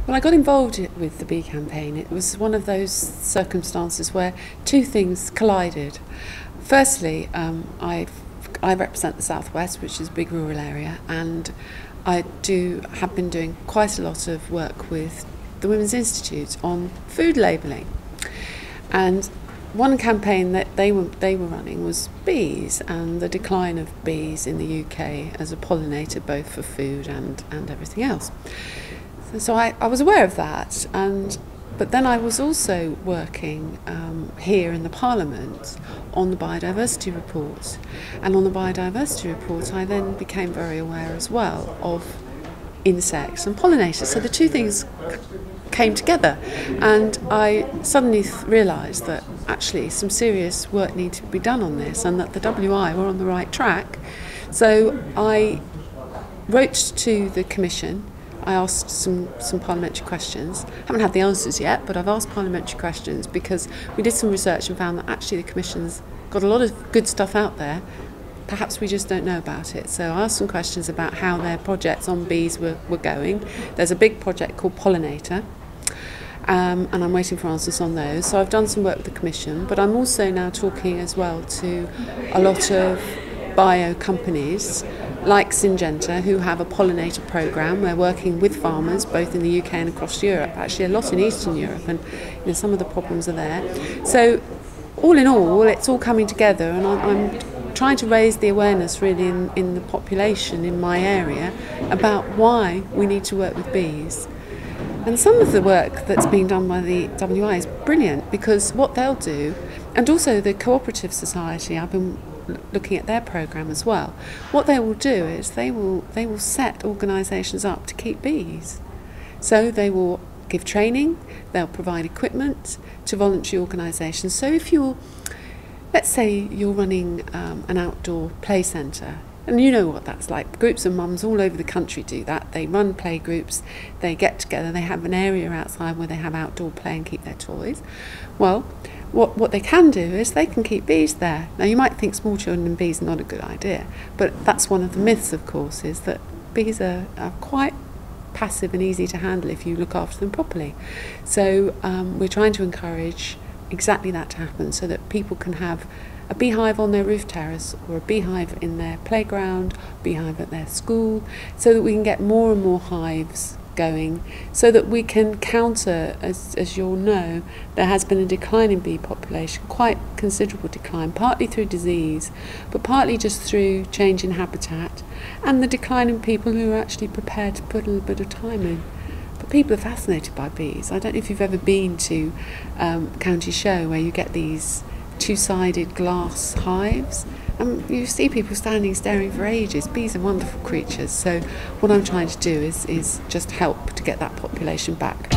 Well, I got involved with the bee campaign. It was one of those circumstances where two things collided. Firstly, I represent the southwest, which is a big rural area, and have been doing quite a lot of work with the Women's Institute on food labelling. And one campaign that they were running was bees and the decline of bees in the UK as a pollinator, both for food and everything else. So I was aware of that, but then I was also working here in the Parliament on the biodiversity report. And on the biodiversity report I then became very aware as well of insects and pollinators. So the two things came together, and I suddenly realised that actually some serious work needed to be done on this, and that the WI were on the right track. So I wrote to the Commission. I asked some parliamentary questions. Haven't had the answers yet, but I've asked parliamentary questions because we did some research and found that actually the Commission's got a lot of good stuff out there. Perhaps we just don't know about it. So I asked some questions about how their projects on bees were going. There's a big project called Pollinator, and I'm waiting for answers on those. So I've done some work with the Commission, but I'm also now talking as well to a lot of bio companies like Syngenta, who have a pollinator programme. We're working with farmers both in the UK and across Europe, actually a lot in Eastern Europe, and some of the problems are there. So all in all, it's all coming together, and I'm trying to raise the awareness really in the population in my area about why we need to work with bees. And some of the work that's being done by the WI is brilliant, because what they'll do, and also the Cooperative Society, I've been looking at their programme as well. What they will do is they will set organisations up to keep bees. So they will give training, they'll provide equipment to voluntary organisations. So if let's say you're running an outdoor play centre, and you know what that's like. Groups of mums all over the country do that. They run play groups, they get together, they have an area outside where they have outdoor play and keep their toys. Well, what they can do is they can keep bees there. Now you might think small children and bees are not a good idea, but that's one of the myths, of course, is that bees are quite passive and easy to handle if you look after them properly. So we're trying to encourage exactly that to happen, so that people can have a beehive on their roof terrace, or a beehive in their playground, beehive at their school, so that we can get more and more hives going, so that we can counter, as you all know, there has been a decline in bee population, quite considerable decline, partly through disease, but partly just through change in habitat, and the decline in people who are actually prepared to put a little bit of time in. But people are fascinated by bees. I don't know if you've ever been to County Show, where you get these two-sided glass hives, and you see people standing staring for ages. Bees are wonderful creatures, so what I'm trying to do is just help to get that population back.